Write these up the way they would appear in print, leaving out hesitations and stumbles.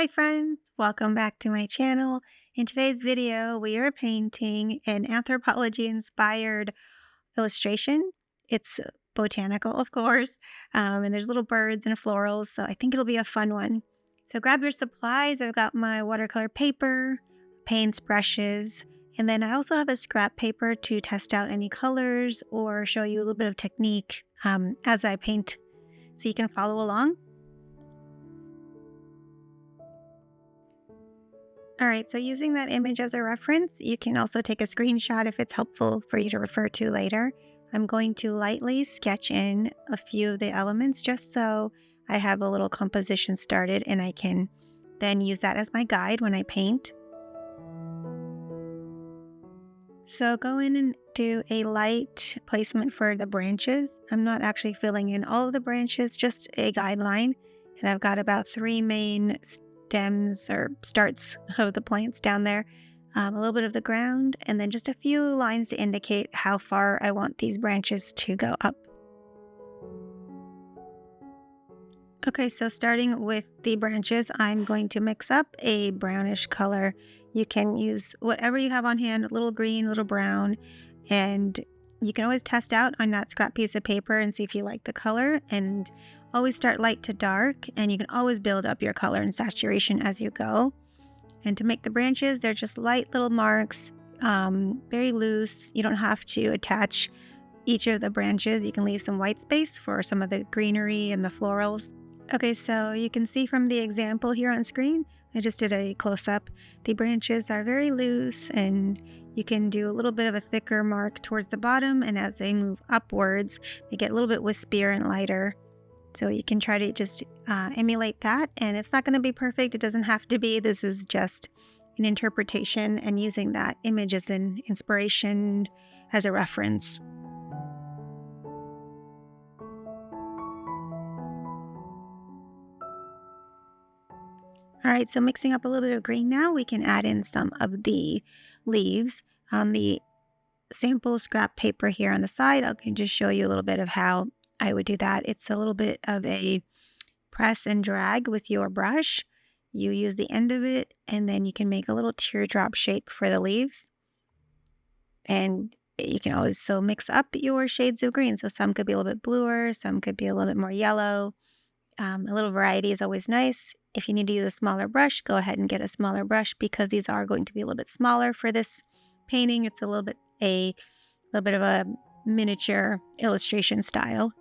Hi friends, welcome back to my channel. In today's video, we are painting an anthropology inspired illustration. It's botanical, of course, and there's little birds and florals, so I think it'll be a fun one. So grab your supplies. I've got my watercolor paper, paints, brushes, and then I also have a scrap paper to test out any colors or show you a little bit of technique as I paint so you can follow along. All right, so using that image as a reference, you can also take a screenshot if it's helpful for you to refer to later. I'm going to lightly sketch in a few of the elements just so I have a little composition started and I can then use that as my guide when I paint. So go in and do a light placement for the branches. I'm not actually filling in all of the branches, just a guideline. And I've got about 3 main stems or starts of the plants down there, a little bit of the ground, and then just a few lines to indicate how far I want these branches to go up. Okay, so starting with the branches, I'm going to mix up a brownish color. You can use whatever you have on hand, a little green, a little brown, and you can always test out on that scrap piece of paper and see if you like the color, and always start light to dark, and you can always build up your color and saturation as you go. And to make the branches, they're just light little marks, very loose. You don't have to attach each of the branches. You can leave some white space for some of the greenery and the florals. Okay, so you can see from the example here on screen, I just did a close-up. The branches are very loose and you can do a little bit of a thicker mark towards the bottom, and as they move upwards, they get a little bit wispier and lighter. So you can try to just emulate that, and it's not going to be perfect. It doesn't have to be. This is just an interpretation and using that image as an inspiration, as a reference. All right, so mixing up a little bit of green now, we can add in some of the leaves. On the sample scrap paper here on the side, I can just show you a little bit of how I would do that. It's a little bit of a press and drag with your brush. You use the end of it, and then you can make a little teardrop shape for the leaves. And you can always mix up your shades of green. So some could be a little bit bluer, some could be a little bit more yellow. A little variety is always nice. If you need to use a smaller brush, go ahead and get a smaller brush because these are going to be a little bit smaller for this painting. It's a little bit of a miniature illustration style.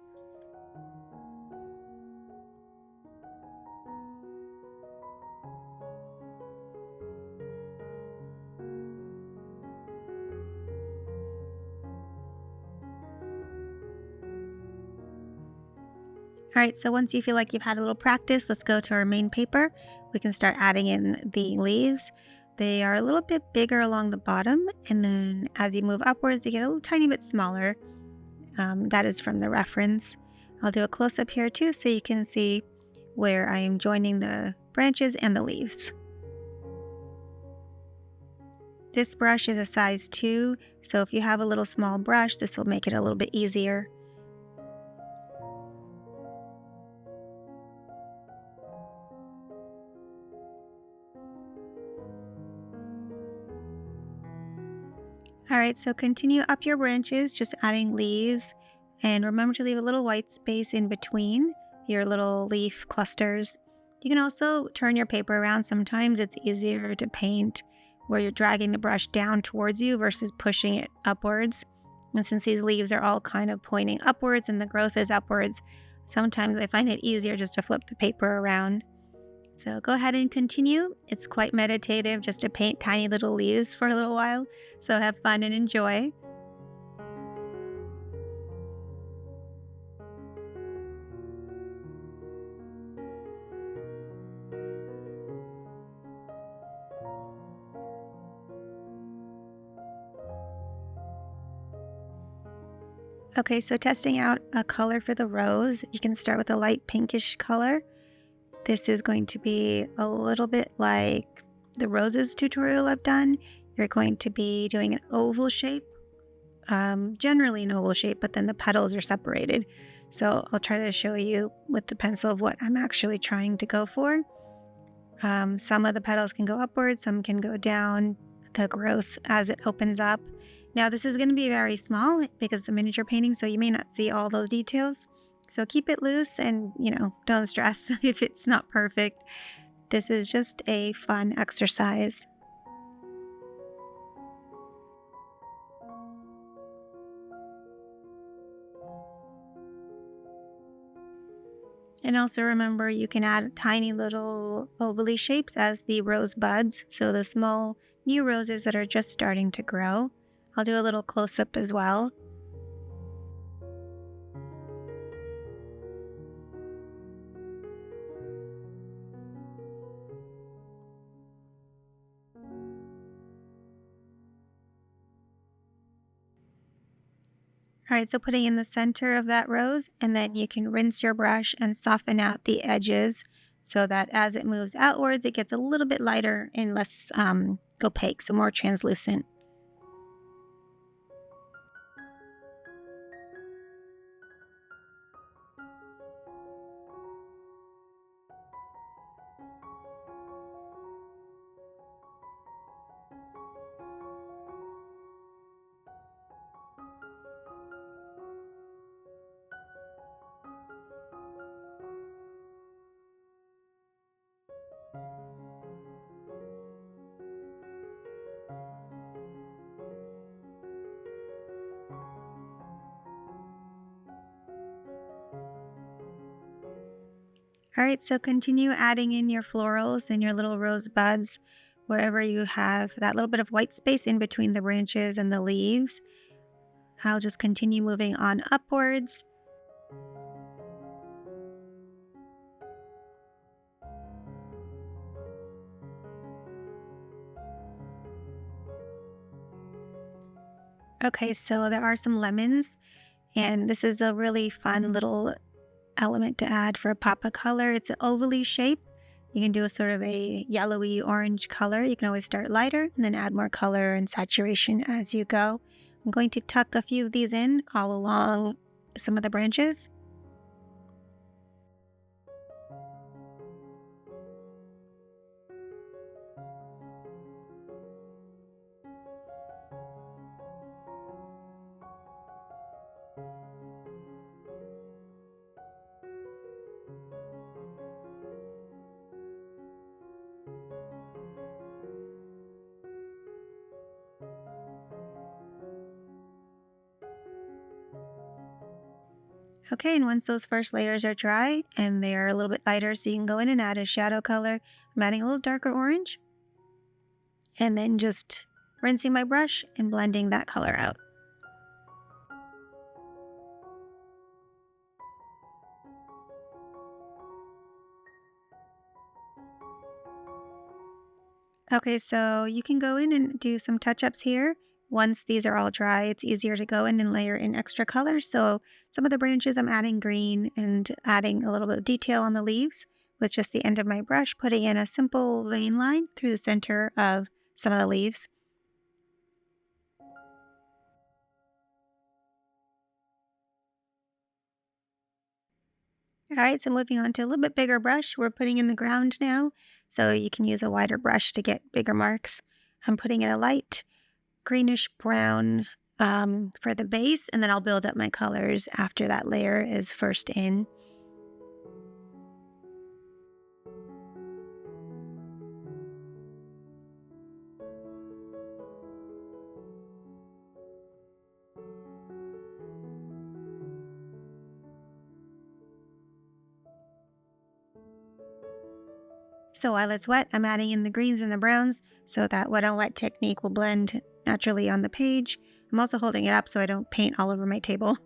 All right, so once you feel like you've had a little practice, let's go to our main paper. We can start adding in the leaves. They are a little bit bigger along the bottom, and then as you move upwards, they get a little tiny bit smaller. That is from the reference. I'll do a close-up here too so you can see where I am joining the branches and the leaves. This brush is a size 2, so if you have a little small brush, this will make it a little bit easier. All right, so continue up your branches, just adding leaves, and remember to leave a little white space in between your little leaf clusters. You can also turn your paper around. Sometimes it's easier to paint where you're dragging the brush down towards you versus pushing it upwards. And since these leaves are all kind of pointing upwards and the growth is upwards, sometimes I find it easier just to flip the paper around. So go ahead and continue. It's quite meditative just to paint tiny little leaves for a little while. So have fun and enjoy. Okay, so testing out a color for the rose. You can start with a light pinkish color. This is going to be a little bit like the roses tutorial I've done. You're going to be doing an oval shape, generally an oval shape, but then the petals are separated. So I'll try to show you with the pencil of what I'm actually trying to go for. Some of the petals can go upward, some can go down, the growth as it opens up. Now, this is going to be very small because it's a miniature painting, so you may not see all those details. So keep it loose and, don't stress if it's not perfect. This is just a fun exercise. And also remember you can add tiny little ovally shapes as the rose buds, so the small new roses that are just starting to grow. I'll do a little close up as well. All right, so putting in the center of that rose, and then you can rinse your brush and soften out the edges so that as it moves outwards, it gets a little bit lighter and less opaque, so more translucent. All right, so continue adding in your florals and your little rose buds wherever you have that little bit of white space in between the branches and the leaves. I'll just continue moving on upwards. Okay, so there are some lemons, and this is a really fun little element to add for a pop of color. It's an ovally shape. You can do a sort of a yellowy orange color. You can always start lighter and then add more color and saturation as you go. I'm going to tuck a few of these in all along some of the branches. Okay, and once those first layers are dry and they are a little bit lighter, so you can go in and add a shadow color. I'm adding a little darker orange and then just rinsing my brush and blending that color out. Okay, so you can go in and do some touch-ups here. Once these are all dry, it's easier to go in and layer in extra colors. So some of the branches I'm adding green and adding a little bit of detail on the leaves with just the end of my brush, putting in a simple vein line through the center of some of the leaves. All right, so moving on to a little bit bigger brush, we're putting in the ground now. So you can use a wider brush to get bigger marks. I'm putting in a light greenish brown for the base, and then I'll build up my colors after that layer is first in. So while it's wet, I'm adding in the greens and the browns so that wet on wet technique will blend naturally on the page. I'm also holding it up so I don't paint all over my table.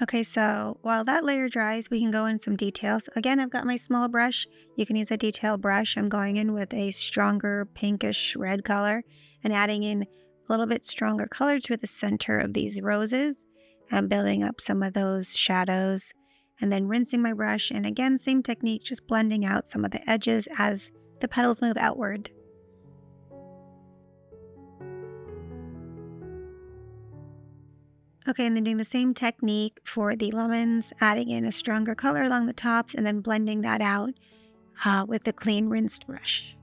Okay, so while that layer dries, we can go in some details. Again, I've got my small brush. You can use a detail brush. I'm going in with a stronger pinkish red color and adding in a little bit stronger color to the center of these roses and building up some of those shadows and then rinsing my brush. And again, same technique, just blending out some of the edges as the petals move outward. Okay, and then doing the same technique for the lemons, adding in a stronger color along the tops and then blending that out with a clean rinsed brush.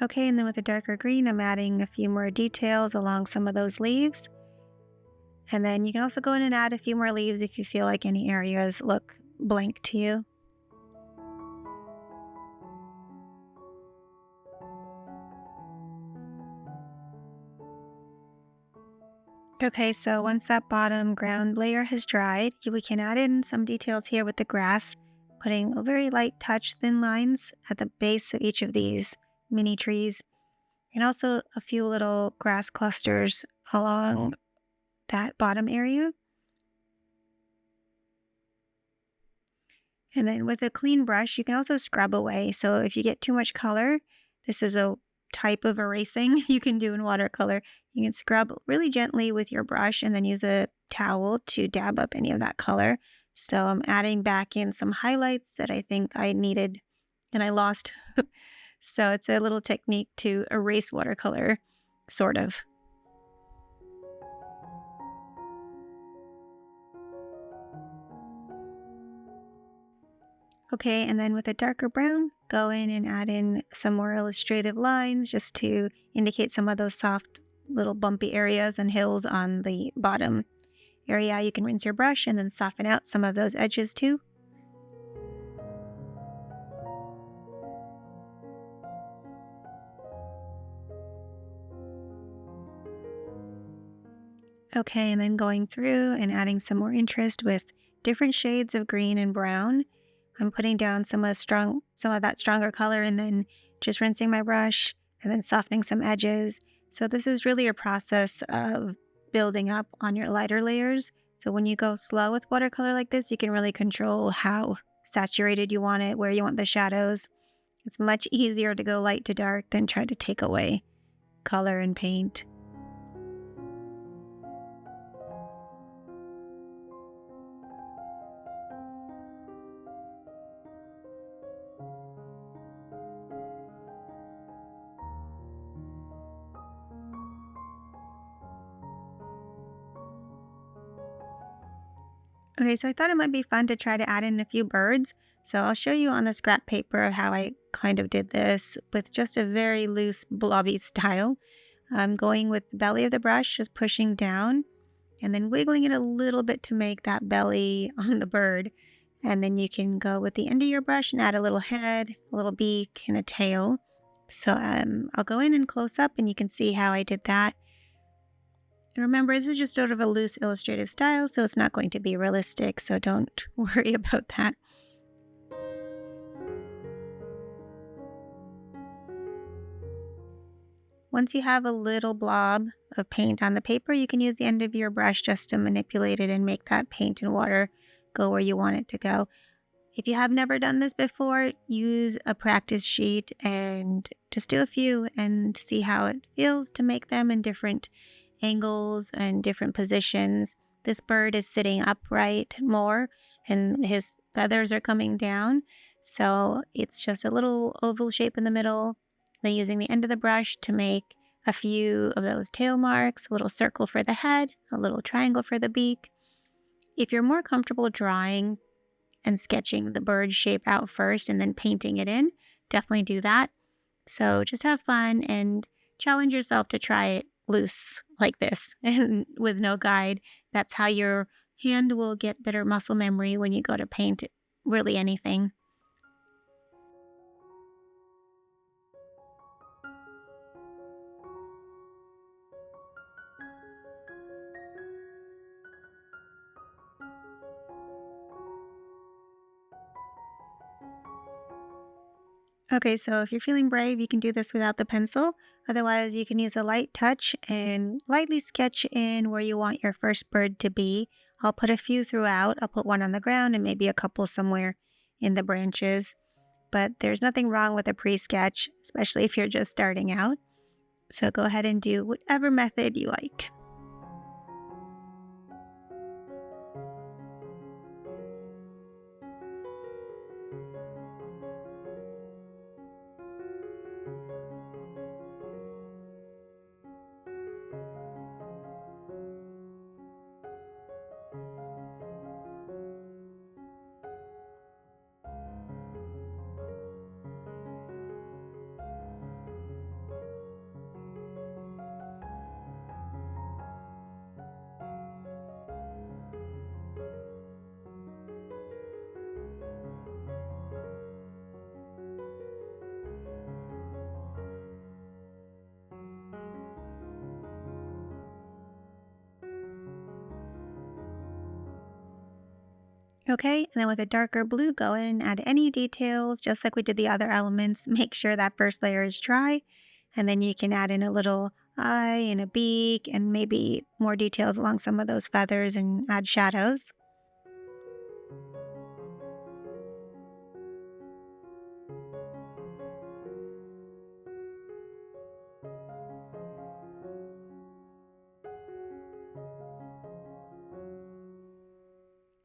Okay, and then with a darker green, I'm adding a few more details along some of those leaves. And then you can also go in and add a few more leaves if you feel like any areas look blank to you. Okay, so once that bottom ground layer has dried, we can add in some details here with the grass, putting a very light touch, thin lines at the base of each of these mini trees, and also a few little grass clusters along that bottom area. And then with a clean brush, you can also scrub away. So if you get too much color, this is a type of erasing you can do in watercolor. You can scrub really gently with your brush and then use a towel to dab up any of that color. So I'm adding back in some highlights that I think I needed and I lost. So it's a little technique to erase watercolor, sort of. Okay, and then with a darker brown, go in and add in some more illustrative lines just to indicate some of those soft little bumpy areas and hills on the bottom area. You can rinse your brush and then soften out some of those edges too. Okay, and then going through and adding some more interest with different shades of green and brown. I'm putting down some of that stronger color and then just rinsing my brush and then softening some edges. So this is really a process of building up on your lighter layers. So when you go slow with watercolor like this, you can really control how saturated you want it, where you want the shadows. It's much easier to go light to dark than try to take away color and paint. Okay, so I thought it might be fun to try to add in a few birds. So I'll show you on the scrap paper how I kind of did this with just a very loose blobby style. I'm going with the belly of the brush, just pushing down and then wiggling it a little bit to make that belly on the bird. And then you can go with the end of your brush and add a little head, a little beak, and a tail. So I'll go in and close up and you can see how I did that. And remember, this is just sort of a loose illustrative style, so it's not going to be realistic, so don't worry about that. Once you have a little blob of paint on the paper, you can use the end of your brush just to manipulate it and make that paint and water go where you want it to go. If you have never done this before, use a practice sheet and just do a few and see how it feels to make them in different angles and different positions. This bird is sitting upright more and his feathers are coming down. So it's just a little oval shape in the middle. Then using the end of the brush to make a few of those tail marks, a little circle for the head, a little triangle for the beak. If you're more comfortable drawing and sketching the bird shape out first and then painting it in, definitely do that. So just have fun and challenge yourself to try it loose like this and with no guide. That's how your hand will get better muscle memory when you go to paint really anything. Okay, so if you're feeling brave, you can do this without the pencil. Otherwise, you can use a light touch and lightly sketch in where you want your first bird to be. I'll put a few throughout. I'll put one on the ground and maybe a couple somewhere in the branches. But there's nothing wrong with a pre-sketch, especially if you're just starting out. So go ahead and do whatever method you like. Okay, and then with a darker blue, go in and add any details, just like we did the other elements. Make sure that first layer is dry, and then you can add in a little eye and a beak and maybe more details along some of those feathers and add shadows.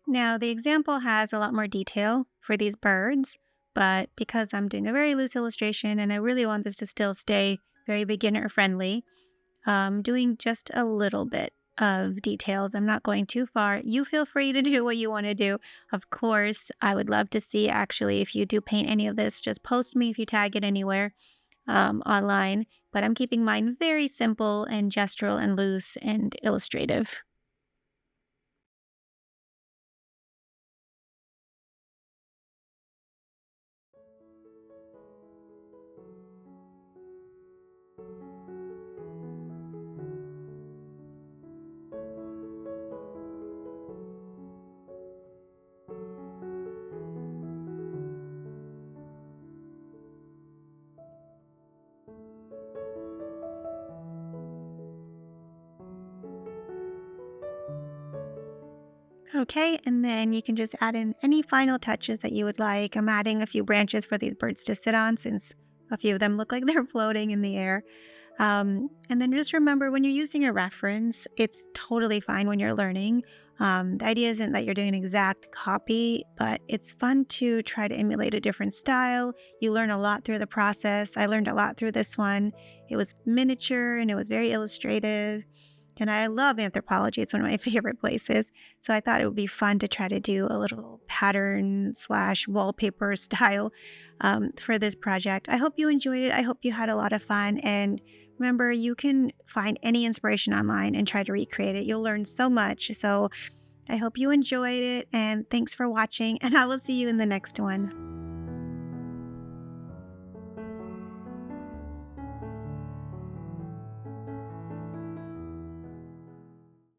Now, the example has a lot more detail for these birds, but because I'm doing a very loose illustration and I really want this to still stay very beginner friendly, doing just a little bit of details. I'm not going too far. You feel free to do what you want to do. Of course, I would love to see actually if you do paint any of this, just post me if you tag it anywhere online. But I'm keeping mine very simple and gestural and loose and illustrative. Okay, and then you can just add in any final touches that you would like. I'm adding a few branches for these birds to sit on since a few of them look like they're floating in the air. And then just remember when you're using a reference, it's totally fine when you're learning. The idea isn't that you're doing an exact copy, but it's fun to try to emulate a different style. You learn a lot through the process. I learned a lot through this one. It was miniature and it was very illustrative. And I love Anthropologie. It's one of my favorite places. So I thought it would be fun to try to do a little pattern slash wallpaper style for this project. I hope you enjoyed it. I hope you had a lot of fun. And remember, you can find any inspiration online and try to recreate it. You'll learn so much. So I hope you enjoyed it. And thanks for watching. And I will see you in the next one.